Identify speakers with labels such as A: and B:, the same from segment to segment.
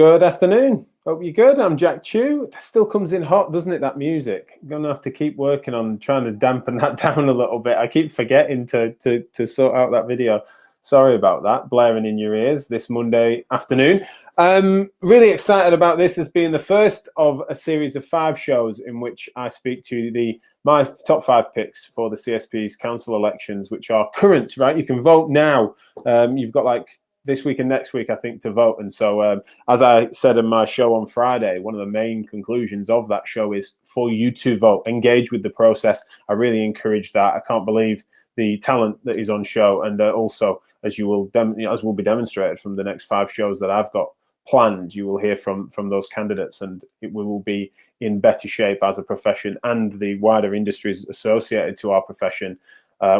A: Good afternoon. Hope you're good. I'm Jack Chew. It still comes in hot, doesn't it, that music? I'm going to have to keep working on trying to dampen that down a little bit. I keep forgetting to sort out that video. Sorry about that, blaring in your ears this Monday afternoon. Really excited about this as being the first of a series of 5 shows in which I speak to my top 5 picks for the CSP's council elections, which are current, right? You can vote now. You've got like this week and next week, I think, to vote. And so, as I said in my show on Friday, one of the main conclusions of that show is for you to vote, engage with the process. I really encourage that. I can't believe the talent that is on show, and also, as will be demonstrated from the next 5 shows that I've got planned, you will hear from those candidates, and we will be in better shape as a profession, and the wider industries associated to our profession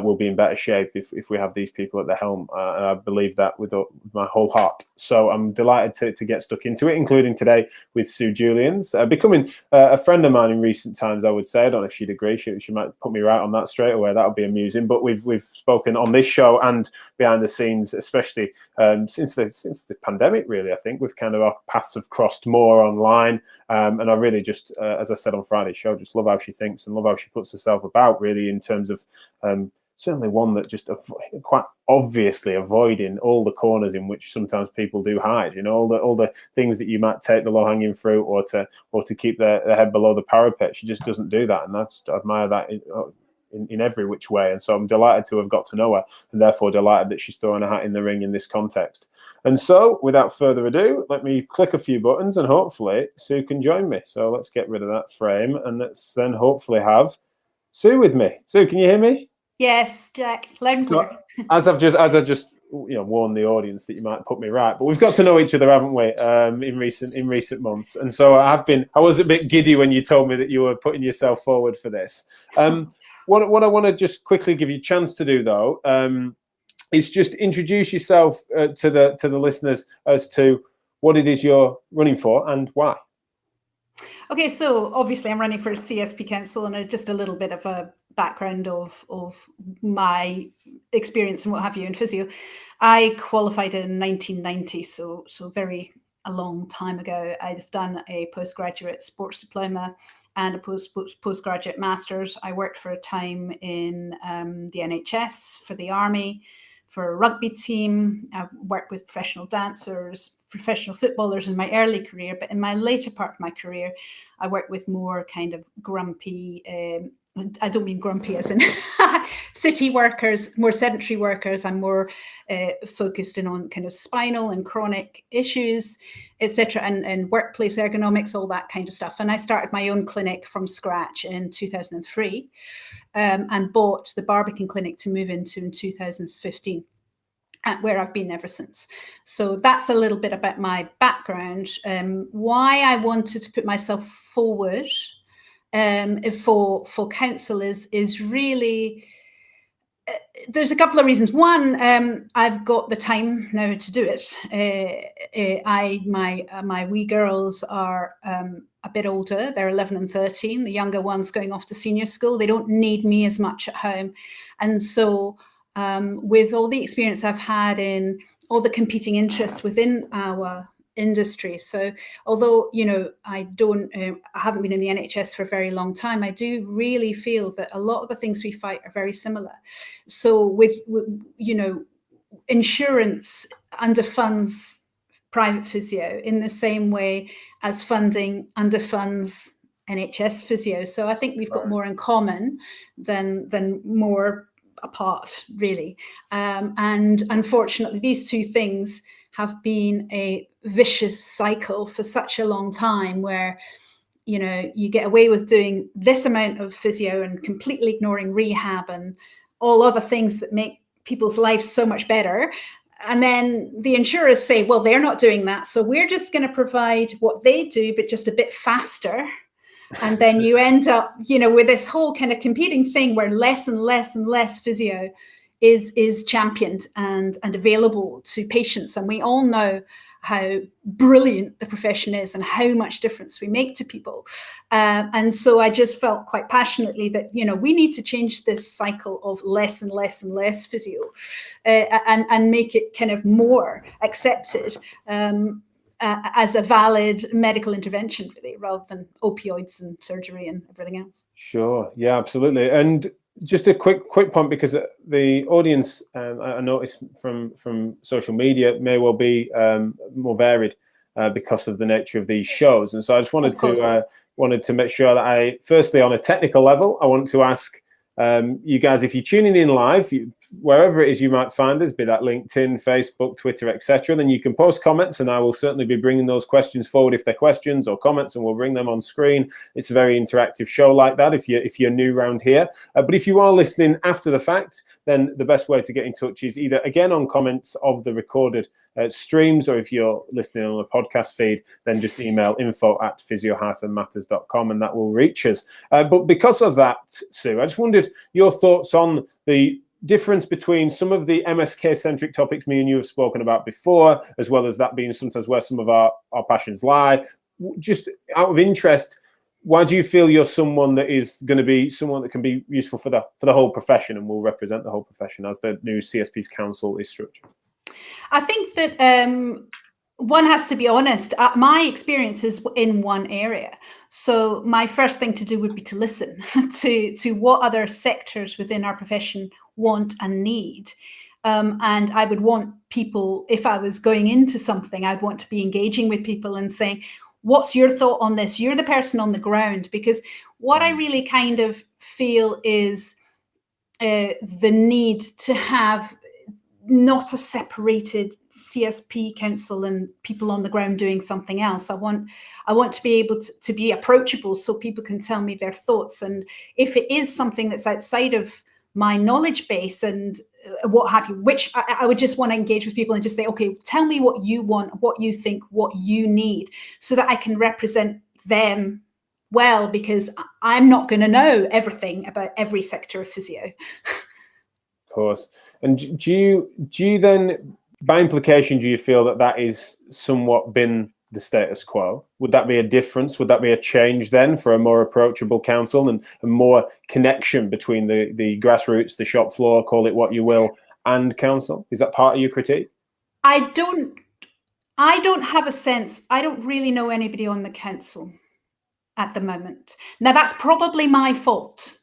A: will be in better shape if we have these people at the helm. And I believe that with my whole heart. So I'm delighted to get stuck into it, including today with Sue Julians, becoming a friend of mine in recent times, I would say. I don't know if she'd agree. She might put me right on that straight away. That would be amusing. But we've spoken on this show and behind the scenes, especially since the pandemic, really. I think our paths have crossed more online. And I really just, as I said on Friday's show, just love how she thinks and love how she puts herself about, really, in terms of certainly one that just quite obviously avoiding all the corners in which sometimes people do hide. You know, all the things that you might take the low-hanging fruit or to keep their head below the parapet. She just doesn't do that, and I admire that in every which way. And so I'm delighted to have got to know her, and therefore delighted that she's throwing a hat in the ring in this context. And so, without further ado, let me click a few buttons, and hopefully Sue can join me. So let's get rid of that frame, and let's then hopefully have Sue with me. Sue, can you hear me?
B: Yes, Jack. Loud and clear.
A: As I just warned the audience that you might put me right, but we've got to know each other, haven't we? In recent months, and so I was a bit giddy when you told me that you were putting yourself forward for this. What I want to just quickly give you a chance to do, though, is just introduce yourself to the listeners as to what it is you're running for and why.
B: Okay, so obviously I'm running for CSP Council, and just a little bit of a background of my experience and what have you in physio. I qualified in 1990, so a long time ago. I've done a postgraduate sports diploma and a postgraduate master's. I worked for a time in the NHS, for the Army, for a rugby team. I've worked with professional dancers, professional footballers in my early career, but in my later part of my career, I worked with more kind of grumpy, I don't mean grumpy as in city workers, more sedentary workers. I'm more focused in on kind of spinal and chronic issues, etc., and workplace ergonomics, all that kind of stuff. And I started my own clinic from scratch in 2003 and bought the Barbican Clinic to move into in 2015. Where I've been ever since. So that's a little bit about my background. Why I wanted to put myself forward for council is really, there's a couple of reasons. One, I've got the time now to do it. My wee girls are a bit older. They're 11 and 13. The younger one's going off to senior school. They don't need me as much at home. And so with all the experience I've had in all the competing interests within our industry. So although, I haven't been in the NHS for a very long time, I do really feel that a lot of the things we fight are very similar. So with insurance underfunds private physio in the same way as funding underfunds NHS physio. So I think we've got more in common than more apart, really. And unfortunately, these two things have been a vicious cycle for such a long time where, you get away with doing this amount of physio and completely ignoring rehab and all other things that make people's lives so much better. And then the insurers say, well, they're not doing that, so we're just going to provide what they do, but just a bit faster. And then you end up, with this whole kind of competing thing where less and less and less physio is championed and available to patients. And we all know how brilliant the profession is and how much difference we make to people. And so I just felt quite passionately that, we need to change this cycle of less and less and less physio and make it kind of more accepted. as a valid medical intervention, really, rather than opioids and surgery and everything else.
A: Sure. Yeah, absolutely. And just a quick point, because the audience, I noticed from social media, may well be more varied because of the nature of these shows. And so I just wanted to make sure that firstly, on a technical level, I want to ask you guys, if you're tuning in live, wherever it is you might find us, be that LinkedIn, Facebook, Twitter, etc., then you can post comments, and I will certainly be bringing those questions forward if they're questions or comments, and we'll bring them on screen. It's a very interactive show like that if you're new around here. But if you are listening after the fact, then the best way to get in touch is either, again, on comments of the recorded streams, or if you're listening on a podcast feed, then just email info@physio-matters.com, and that will reach us. But because of that, Sue, I just wondered your thoughts on the difference between some of the MSK-centric topics me and you have spoken about before, as well as that being sometimes where some of our passions lie. Just out of interest, why do you feel you're someone that is going to be someone that can be useful for the whole profession and will represent the whole profession as the new CSP's Council is structured?
B: I think that one has to be honest. My experience is in one area. So my first thing to do would be to listen to what other sectors within our profession want and need. And I would want people, if I was going into something, I'd want to be engaging with people and saying, what's your thought on this? You're the person on the ground. Because what I really kind of feel is the need to have not a separated CSP Council and people on the ground doing something else. I want to be able to be approachable so people can tell me their thoughts. And if it is something that's outside of my knowledge base and what have you, which I would just want to engage with people and just say, okay, tell me what you want, what you think, what you need, so that I can represent them well, because I'm not going to know everything about every sector of physio.
A: Of course. And do you then, by implication, do you feel that is somewhat been the status quo? Would that be a difference? Would that be a change then for a more approachable council and more connection between the grassroots, the shop floor, call it what you will, and council? Is that part of your critique? I don't
B: have a sense. I don't really know anybody on the council at the moment. Now, that's probably my fault.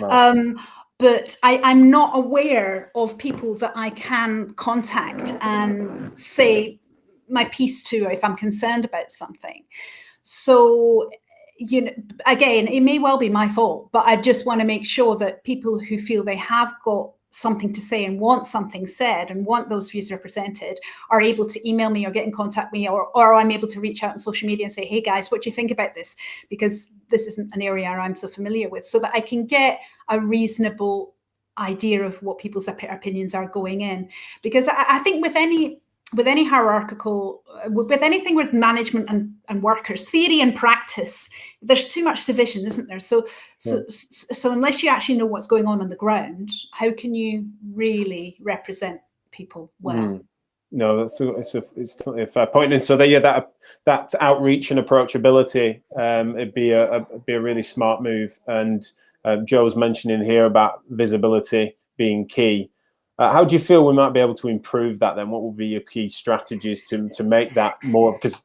B: Right. But I'm not aware of people that I can contact and say my piece to if I'm concerned about something. So, you know, again, it may well be my fault, but I just want to make sure that people who feel they have got something to say and want something said and want those views represented are able to email me or get in contact with me, or I'm able to reach out on social media and say, hey guys, what do you think about this? Because this isn't an area I'm so familiar with, so that I can get a reasonable idea of what people's opinions are going in. Because I think with any hierarchical, with anything with management and workers, theory and practice, there's too much division, isn't there? So unless you actually know what's going on the ground, how can you really represent people well?
A: No, it's definitely a fair point. And so that outreach and approachability, it'd be a really smart move. And Joe's mentioning here about visibility being key. How do you feel we might be able to improve that then? What would be your key strategies to make that more? Because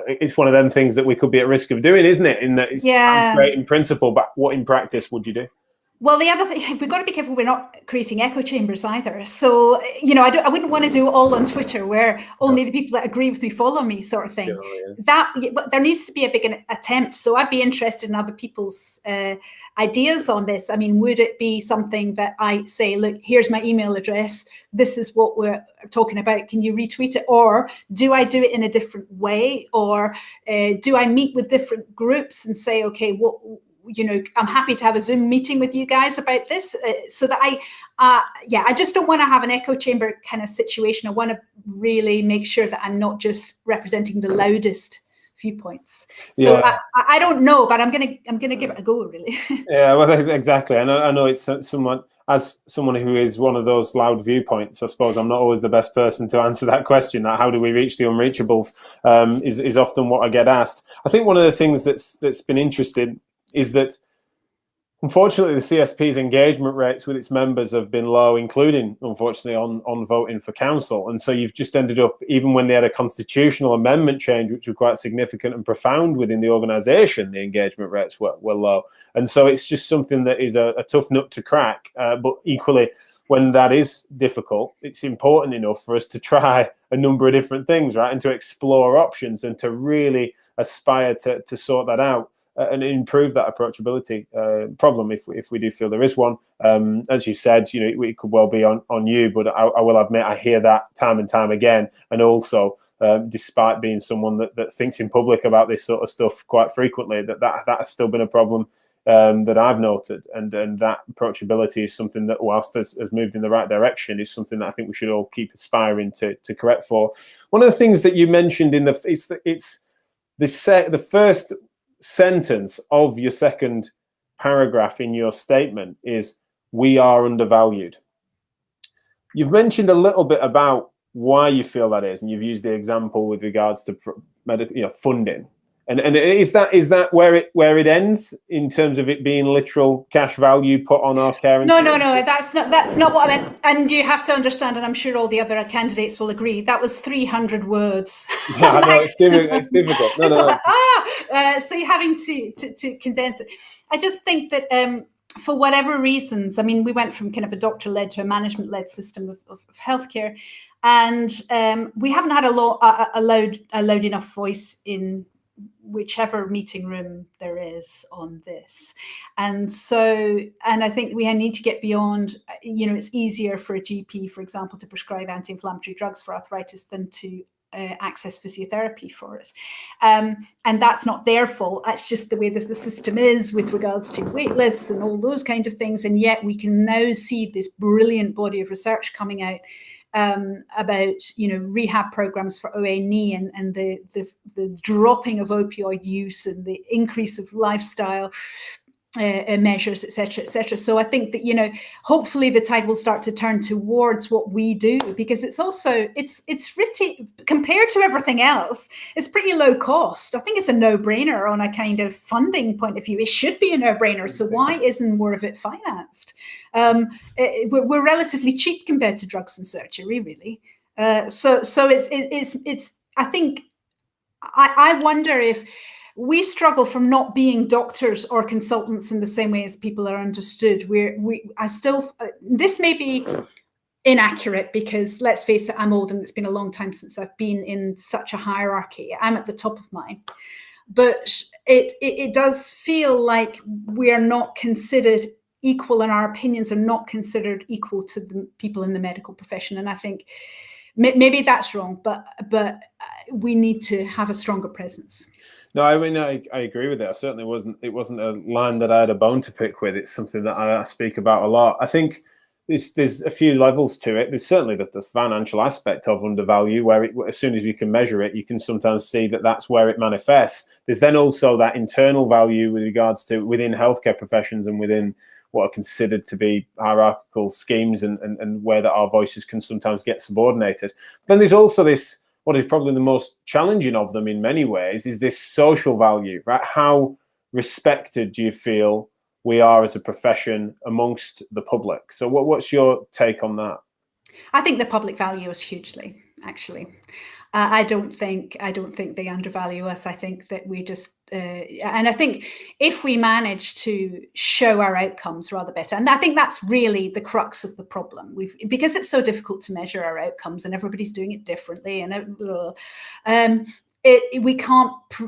A: it's one of them things that we could be at risk of doing, isn't it? In that it sounds great in principle, but what in practice would you do?
B: Well, the other thing, we've got to be careful we're not creating echo chambers either. So, you know, I wouldn't want to do it all on Twitter where only the people that agree with me follow me, sort of thing. But there needs to be a big attempt. So I'd be interested in other people's ideas on this. I mean, would it be something that I say, look, here's my email address, this is what we're talking about, can you retweet it? Or do I do it in a different way? Or do I meet with different groups and say, okay, what, you know, I'm happy to have a Zoom meeting with you guys about this, so that I just don't want to have an echo chamber kind of situation. I want to really make sure that I'm not just representing the loudest viewpoints. So I don't know, but I'm gonna give it a go, really. Yeah,
A: well, exactly. I know it's someone, as someone who is one of those loud viewpoints, I suppose I'm not always the best person to answer that question. How do we reach the unreachables? Is often what I get asked. I think one of the things that's been interesting is that Unfortunately, the CSP's engagement rates with its members have been low, including, unfortunately, on voting for council. And so you've just ended up, even when they had a constitutional amendment change, which was quite significant and profound within the organisation, the engagement rates were low. And so it's just something that is a tough nut to crack. But equally, when that is difficult, it's important enough for us to try a number of different things, right? And to explore options and to really aspire to sort that out. And improve that approachability problem if we do feel there is one. As you said, it could well be on you, but I will admit I hear that time and time again. And also, despite being someone that thinks in public about this sort of stuff quite frequently, that has still been a problem that I've noted. And that approachability is something that, whilst has moved in the right direction, is something that I think we should all keep aspiring to correct for. One of the things that you mentioned in the first sentence of your second paragraph in your statement is, "We are undervalued." You've mentioned a little bit about why you feel that is, and you've used the example with regards to funding. And is that where it ends in terms of it being literal cash value put on our care?
B: No, that's not what I meant. And you have to understand, and I'm sure all the other candidates will agree, that was 300 words.
A: Yeah, I know, it's difficult.
B: So you're having to condense it. I just think that for whatever reasons, I mean, we went from kind of a doctor-led to a management-led system of healthcare, and we haven't had allowed enough voice in whichever meeting room there is on this. And I think we need to get beyond, it's easier for a GP, for example, to prescribe anti-inflammatory drugs for arthritis than to access physiotherapy for it. And that's not their fault. That's just the way the system is with regards to wait lists and all those kind of things. And yet we can now see this brilliant body of research coming out about rehab programs for OA knee and the dropping of opioid use and the increase of lifestyle measures, etc. So I think that hopefully the tide will start to turn towards what we do, because it's also it's pretty, compared to everything else, it's pretty low cost. I think it's a no-brainer on a kind of funding point of view. It should be a no-brainer. So why isn't more of it financed? We're relatively cheap compared to drugs and surgery, really. So it's I think I wonder if we struggle from not being doctors or consultants in the same way as people are understood. This may be inaccurate, because let's face it, I'm old and it's been a long time since I've been in such a hierarchy. I'm at the top of mine. But it does feel like we are not considered equal, and our opinions are not considered equal to the people in the medical profession. And I think maybe that's wrong, but we need to have a stronger presence.
A: No, I mean, I agree with it. I certainly it wasn't a line that I had a bone to pick with. It's something that I speak about a lot. I think there's a few levels to it. There's certainly the financial aspect of undervalue, where as soon as you can measure it, you can sometimes see that that's where it manifests. There's then also that internal value with regards to within healthcare professions and within what are considered to be hierarchical schemes, and where that our voices can sometimes get subordinated. Then there's also this, what is probably the most challenging of them in many ways, is this social value, right? How respected do you feel we are as a profession amongst the public? So what's your take on that?
B: I think the public value is hugely, actually. I don't think they undervalue us. I think that we just, and I think if we manage to show our outcomes rather better, and I think that's really the crux of the problem. Because it's so difficult to measure our outcomes, and everybody's doing it differently, and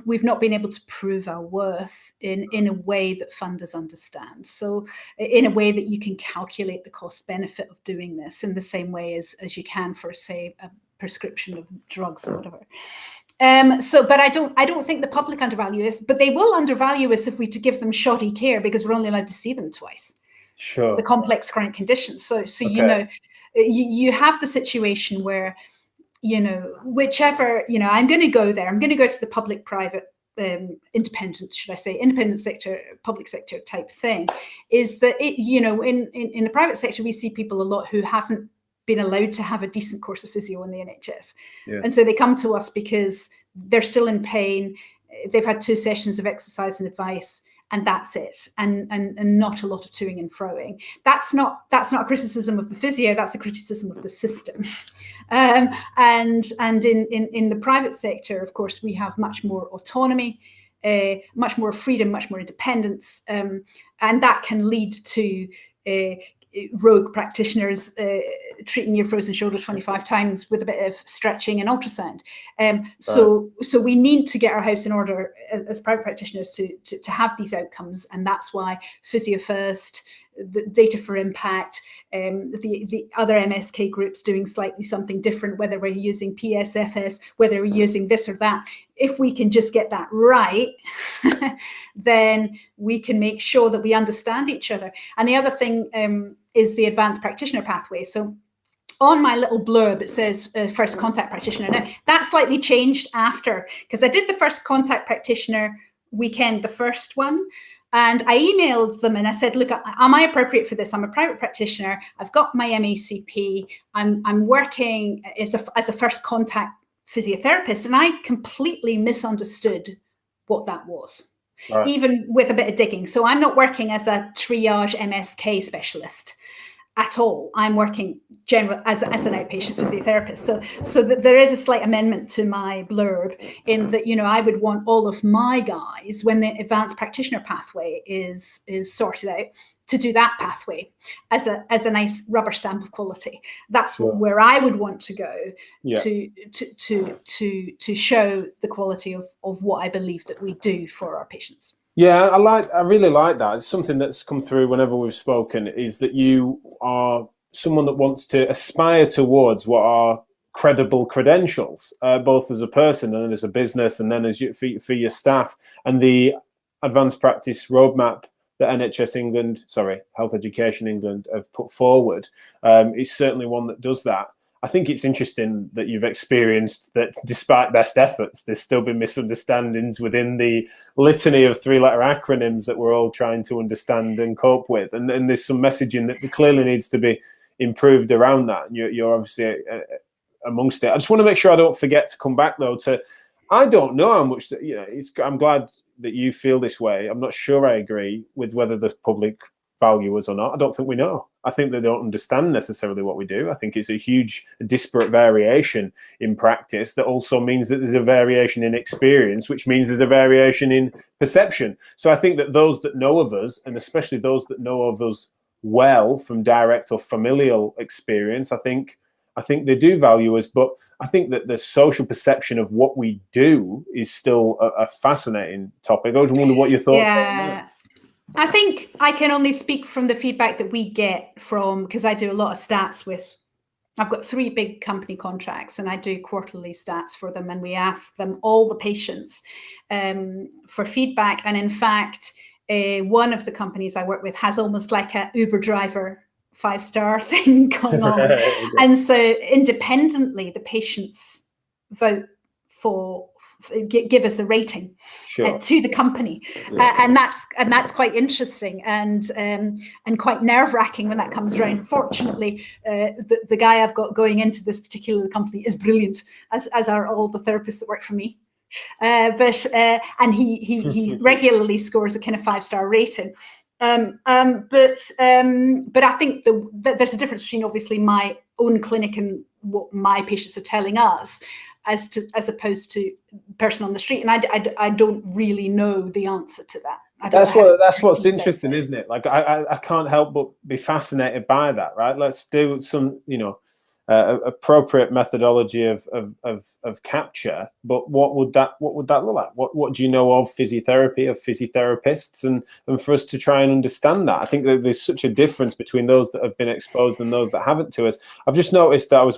B: we've not been able to prove our worth in a way that funders understand. So in a way that you can calculate the cost benefit of doing this in the same way as you can for, say, a prescription of drugs or whatever. But I don't think the public undervalue us, but they will undervalue us if we to give them shoddy care, because we're only allowed to see them twice.
A: Sure.
B: The complex chronic conditions. So
A: okay.
B: You have the situation where, whichever, I'm going to go there. I'm going to go to the public-private, independent, should I say, independent sector, public sector type thing. Is that in the private sector, we see people a lot who haven't been allowed to have a decent course of physio in the NHS. Yeah. And so they come to us because they're still in pain. They've had 2 sessions of exercise and advice, and that's it, and not a lot of toing and froing. That's not a criticism of the physio, that's a criticism of the system. And in the private sector, of course, we have much more autonomy, much more freedom, much more independence, and that can lead to rogue practitioners treating your frozen shoulder 25 times with a bit of stretching and ultrasound. So we need to get our house in order as private practitioners to have these outcomes, and that's why physio first, the data for impact, the other MSK groups doing slightly something different, whether we're using PSFS, whether we're using this or that. If we can just get that right, then we can make sure that we understand each other. And the other thing is the advanced practitioner pathway. So on my little blurb, it says first contact practitioner. Now, that slightly changed after, because I did the first contact practitioner weekend, the first one, and I emailed them and I said, look, am I appropriate for this? I'm a private practitioner. I've got my MACP. I'm working as a first contact physiotherapist. And I completely misunderstood what that was, even with a bit of digging. So I'm not working as a triage MSK specialist at all. I'm working general as an outpatient physiotherapist. So that there is a slight amendment to my blurb in that, you know, I would want all of my guys, when the advanced practitioner pathway is sorted out, to do that pathway as a nice rubber stamp of quality. That's where I would want to go to show the quality of what I believe that we do for our patients.
A: Yeah, I really like that. It's something that's come through whenever we've spoken, is that you are someone that wants to aspire towards what are credible credentials, both as a person and as a business, and then as for your staff. And the advanced practice roadmap that Health Education England have put forward is certainly one that does that. I think it's interesting that you've experienced that despite best efforts, there's still been misunderstandings within the litany of three-letter acronyms that we're all trying to understand and cope with. And there's some messaging that clearly needs to be improved around that. And you're obviously amongst it. I just want to make sure I don't forget to come back, though, to I don't know how much, you know, I'm glad that you feel this way. I'm not sure I agree with whether the public value us or not. I don't think we know. I think they don't understand necessarily what we do. I think it's a huge disparate variation in practice that also means that there's a variation in experience, which means there's a variation in perception. So I think that those that know of us, and especially those that know of us well from direct or familial experience, I think they do value us, but I think that the social perception of what we do is still a fascinating topic. I just wonder what your thoughts are on that.
B: I think I can only speak from the feedback that we get from, because I do a lot of stats I've got 3 big company contracts and I do quarterly stats for them, and we ask them, all the patients, for feedback. And in fact, one of the companies I work with has almost like a Uber driver 5-star thing going on. Okay. And so independently, the patients vote give us a rating to the company, and that's quite interesting and quite nerve-wracking when that comes around. Fortunately, the guy I've got going into this particular company is brilliant, as are all the therapists that work for me. But he regularly scores a kind of 5-star rating. But I think there's a difference between obviously my own clinic and what my patients are telling us, as opposed to person on the street, and I don't really know the answer to that.
A: That's what's interesting, isn't it? Like I can't help but be fascinated by that. Right? Let's do some, you know, appropriate methodology of capture. But what would that look like? What do you know of physiotherapy, of physiotherapists, and for us to try and understand that? I think that there's such a difference between those that have been exposed and those that haven't to us. I've just noticed that I was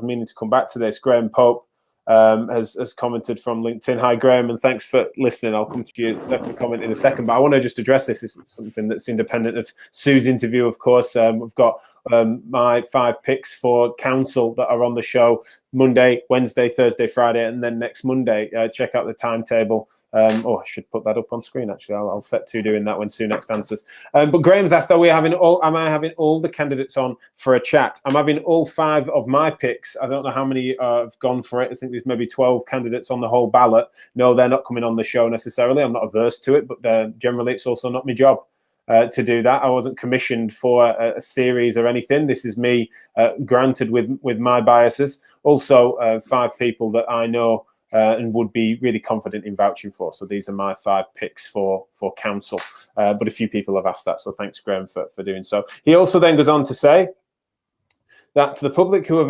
A: meaning to come back to this. Graham Pope has commented from LinkedIn. Hi, Graham, and thanks for listening. I'll come to your second comment in a second, but I want to just address this. This is something that's independent of Sue's interview, of course. We've got my 5 picks for council that are on the show Monday, Wednesday, Thursday, Friday, and then next Monday. Check out the timetable. I should put that up on screen, actually. I'll set to doing that when Sue next answers. But Graham's asked, am I having all the candidates on for a chat? I'm having all 5 of my picks. I don't know how many have gone for it. I think there's maybe 12 candidates on the whole ballot. No, they're not coming on the show necessarily. I'm not averse to it, but generally it's also not my job to do that. I wasn't commissioned for a series or anything. This is me granted with my biases. Also, 5 people that I know and would be really confident in vouching for. So these are my 5 picks for council. But a few people have asked that, so thanks, Graham, for doing so. He also then goes on to say that to the public who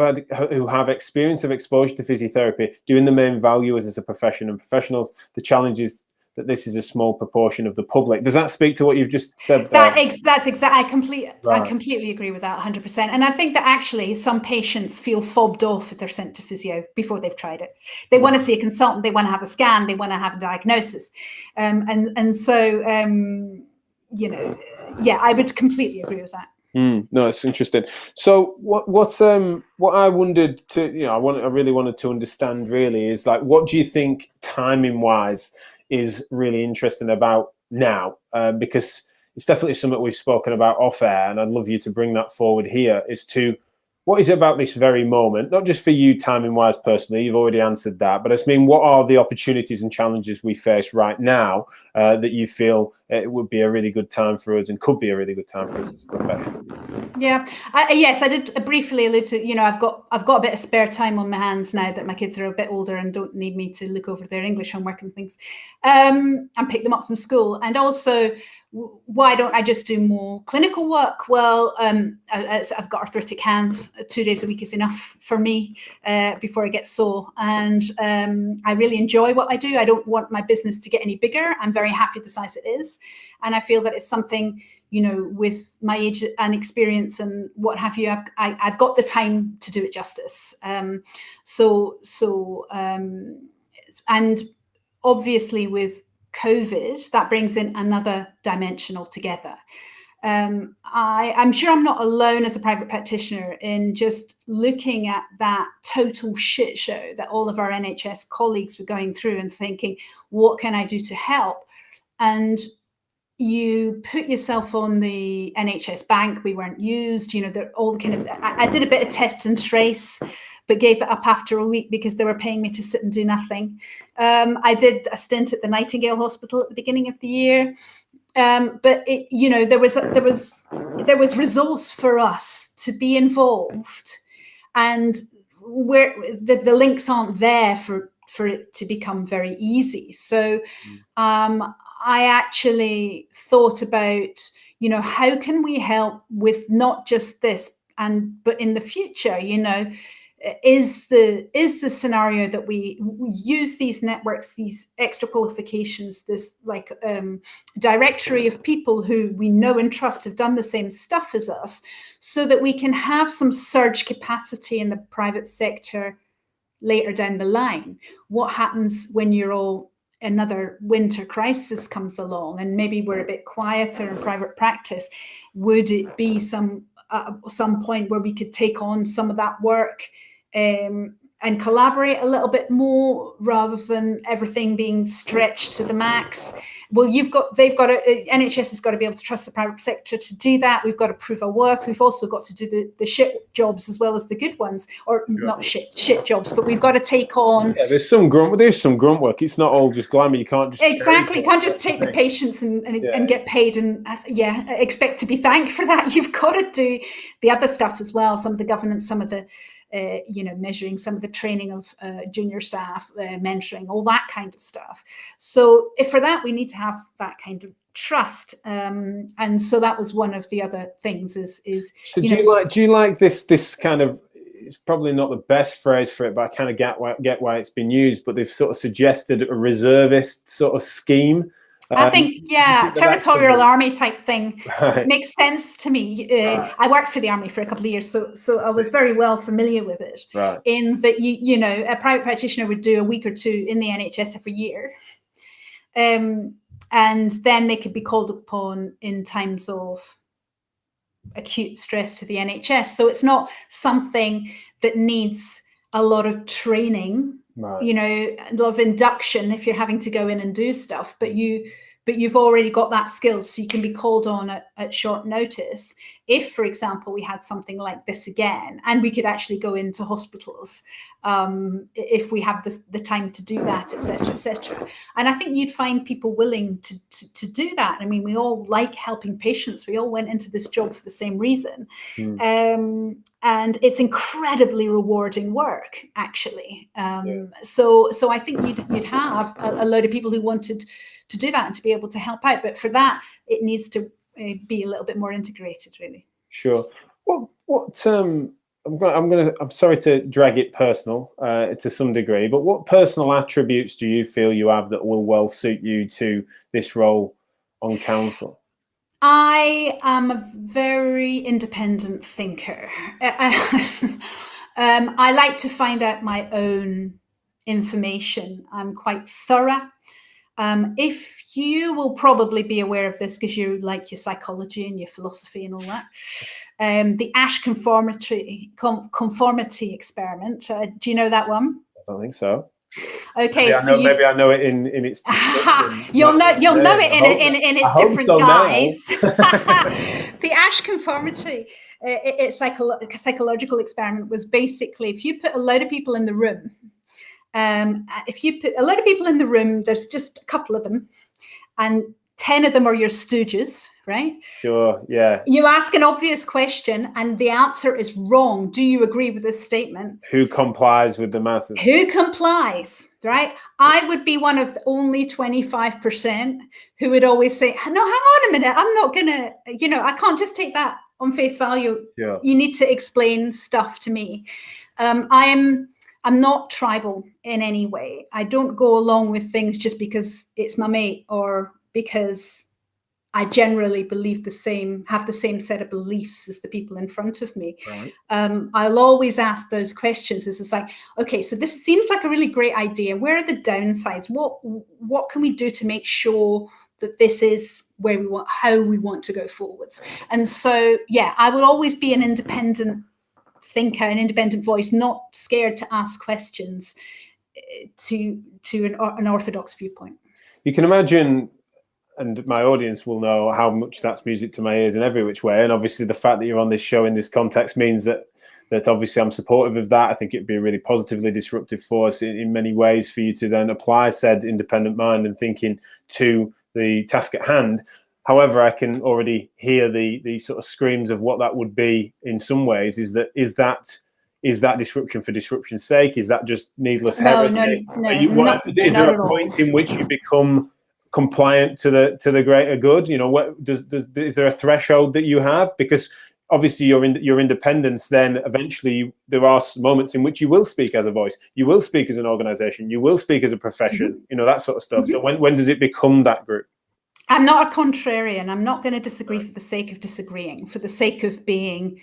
A: have experience of exposure to physiotherapy, doing the main value as a profession and professionals, the challenge is that this is a small proportion of the public. Does that speak to what you've just said there?
B: That's exactly. I completely agree with that 100%. And I think that actually some patients feel fobbed off if they're sent to physio before they've tried it. They want to see a consultant. They want to have a scan. They want to have a diagnosis. So I would completely agree with that.
A: No, it's interesting. So what I wondered to, I really wanted to understand really is, like, what do you think timing wise is really interesting about now? Because it's definitely something we've spoken about off air, and I'd love you to bring that forward here, is to what is it about this very moment, not just for you timing wise personally, you've already answered that, but I mean, what are the opportunities and challenges we face right now that you feel it would be a really good time for us and could be a really good time for us as a profession?
B: Yeah, yes, I did briefly allude to, I've got a bit of spare time on my hands now that my kids are a bit older and don't need me to look over their English homework and things, and pick them up from school. And also, why don't I just do more clinical work? Well, I've got arthritic hands. 2 days a week is enough for me before I get sore. And I really enjoy what I do. I don't want my business to get any bigger. I'm very happy the size it is. And I feel that it's something, with my age and experience and what have you, I've got the time to do it justice. And obviously with COVID, that brings in another dimension altogether. I'm sure I'm not alone as a private practitioner in just looking at that total shit show that all of our NHS colleagues were going through and thinking, what can I do to help? And you put yourself on the NHS bank. We weren't used, they're all kind of, I did a bit of test and trace, but gave it up after a week because they were paying me to sit and do nothing. I did a stint at the Nightingale Hospital at the beginning of the year. But there was resource for us to be involved, and where the links aren't there for it to become very easy. So I actually thought about, how can we help with not just this, but in the future, is the scenario that we use these networks, these extra qualifications, this directory of people who we know and trust have done the same stuff as us, so that we can have some surge capacity in the private sector later down the line. What happens when another winter crisis comes along and maybe we're a bit quieter in private practice? Would it be some point where we could take on some of that work and collaborate a little bit more rather than everything being stretched to the max? Well, NHS has got to be able to trust the private sector to do that. We've got to prove our worth. We've also got to do the shit jobs as well as the good ones, or not shit jobs, but we've got to take on.
A: Yeah, there's some grunt work. It's not all just glamour. You can't just
B: exactly. You can't just take the patients and get paid and expect to be thanked for that. You've got to do the other stuff as well. Some of the governance, some of the measuring, some of the training of junior staff, mentoring, all that kind of stuff. So for that, we need to have that kind of trust. And so that was one of the other things is
A: so do you like this kind of, it's probably not the best phrase for it, but I kind of get why it's been used, but they've sort of suggested a reservist sort of scheme.
B: I think, Territorial Army type thing. Right. It makes sense to me. I worked for the Army for a couple of years, so I was very well familiar with it.
A: Right.
B: In that, a private practitioner would do a week or two in the NHS every year. And then they could be called upon in times of acute stress to the NHS. So it's not something that needs a lot of training,
A: Right.
B: you know, a lot of induction if you're having to go in and do stuff, but you've already got that skill, so you can be called on at short notice. If, for example, we had something like this again, and we could actually go into hospitals, if we have the time to do that, etc., etc. And I think you'd find people willing to do that. I mean, we all like helping patients. We all went into this job for the same reason. And it's incredibly rewarding work, actually. So I think you'd have a load of people who wanted to do that and to be able to help out. But for that, it needs to be a little bit more integrated, really.
A: Sure. I'm sorry to drag it personal to some degree, but what personal attributes do you feel you have that will well suit you to this role on council?
B: I am a very independent thinker. I like to find out my own information. I'm quite thorough. If you will probably be aware of this because you like your psychology and your philosophy and all that, the Ash conformity experiment. Do you know that one?
A: I don't think so.
B: Okay,
A: maybe I know it in its.
B: you'll know it in its different guise. The Ash conformity, it's psychological experiment, was basically if you put a load of people in the room. If you put a lot of people in the room, there's just a couple of them, and 10 of them are your stooges, right?
A: Sure, yeah.
B: You ask an obvious question and the answer is wrong. Do you agree with this statement?
A: Who complies with the masses?
B: Who complies, right? I would be one of the only 25% who would always say, no, hang on a minute. I'm not going to, I can't just take that on face value.
A: Yeah.
B: You need to explain stuff to me. I'm not tribal in any way. I don't go along with things just because it's my mate or because I generally have the same set of beliefs as the people in front of me.
A: Right.
B: I'll always ask those questions. It's like, okay, so this seems like a really great idea. Where are the downsides? What can we do to make sure that this is how we want to go forwards? And so, yeah, I will always be an independent thinker, an independent voice, not scared to ask questions to an orthodox viewpoint.
A: You can imagine, and my audience will know how much that's music to my ears in every which way. And obviously the fact that you're on this show in this context means that obviously I'm supportive of that. I think it'd be a really positively disruptive force in many ways for you to then apply said independent mind and thinking to the task at hand. However, I can already hear the sort of screams of what that would be in some ways. Is that disruption for disruption's sake? Is that just needless heresy? Is there a point in which you become compliant to the greater good? Is there a threshold that you have? Because obviously your independence, then eventually there are moments in which you will speak as a voice, you will speak as an organization, you will speak as a profession, that sort of stuff. So when does it become that group?
B: I'm not a contrarian. I'm not going to disagree for the sake of disagreeing, for the sake of being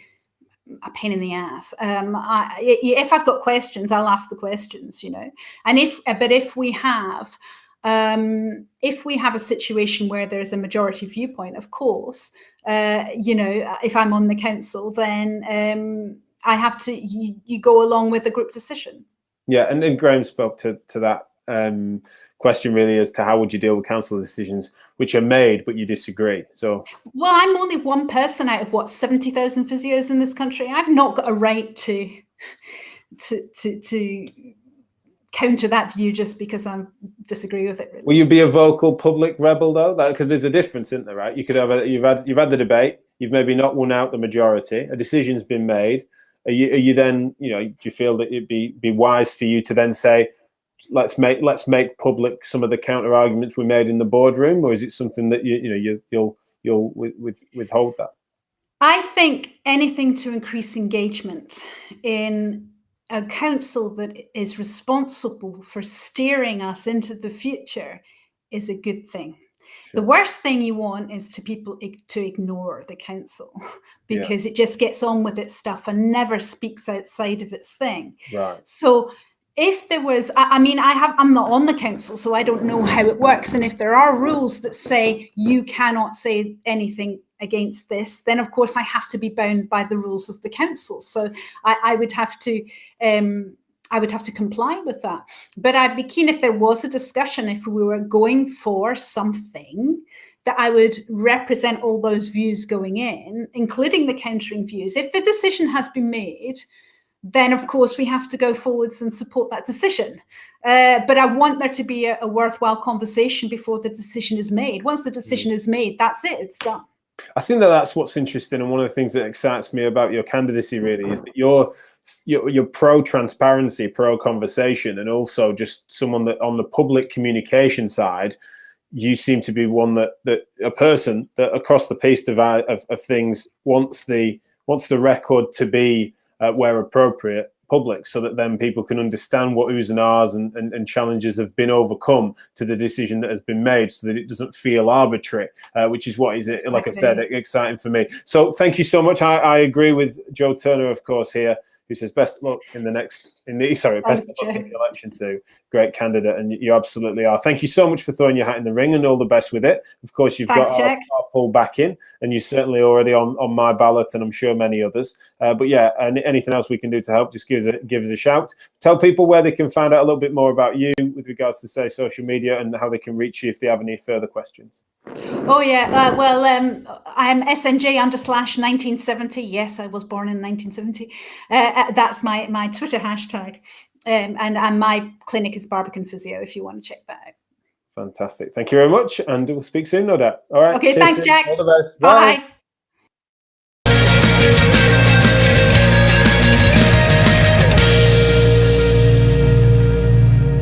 B: a pain in the ass. If I've got questions, I'll ask the questions, And if we have a situation where there's a majority viewpoint, of course, if I'm on the council, then I have to. You go along with the group decision.
A: Yeah, and Graham spoke to that question really as to how would you deal with council decisions which are made but you disagree. So
B: well, I'm only one person out of 70,000 physios in this country. I've not got a right to counter that view just because I disagree with it, really. Will
A: you be a vocal public rebel though? Because there's a difference, isn't there, right? You could have you've had the debate, you've maybe not won out the majority, a decision's been made. Are you then, do you feel that it'd be wise for you to then say, let's make public some of the counter arguments we made in the boardroom, or is it something that you'll withhold that?
B: I think anything to increase engagement in a council that is responsible for steering us into the future is a good thing. Sure. The worst thing you want is people to ignore the council because it just gets on with its stuff and never speaks outside of its thing.
A: Right.
B: So if there was, I'm not on the council, so I don't know how it works. And if there are rules that say you cannot say anything against this, then of course I have to be bound by the rules of the council. So I would have to I would have to comply with that. But I'd be keen if there was a discussion, if we were going for something, that I would represent all those views going in, including the countering views. If the decision has been made, then of course we have to go forwards and support that decision. But I want there to be a worthwhile conversation before the decision is made. Once the decision is made, that's it, it's done.
A: I think that that's what's interesting, and one of the things that excites me about your candidacy really is that you're pro-transparency, pro-conversation, and also just someone that on the public communication side, you seem to be one that a person that across the piece of things wants the record to be where appropriate public, so that then people can understand what oohs and ahs and challenges have been overcome to the decision that has been made, so that it doesn't feel arbitrary, which is what is it, like I said, exciting for me. So thank you so much. I agree with Joe Turner, of course, here, who says best luck in the best luck in the election, Sue. Great candidate, and you absolutely are. Thank you so much for throwing your hat in the ring, and all the best with it. Of course, you've got our full backing, and you're certainly already on my ballot, and I'm sure many others. But yeah, and anything else we can do to help, just give us a shout. Tell people where they can find out a little bit more about you with regards to, say, social media, and how they can reach you if they have any further questions.
B: Oh yeah, well, I'm SNJ_1970. Yes, I was born in 1970. That's my Twitter hashtag. And my clinic is Barbican Physio, if you want to check that out.
A: Fantastic. Thank you very much, and we'll speak soon, no doubt. All right.
B: Okay, thanks, Jack.
A: All the best.
B: Bye.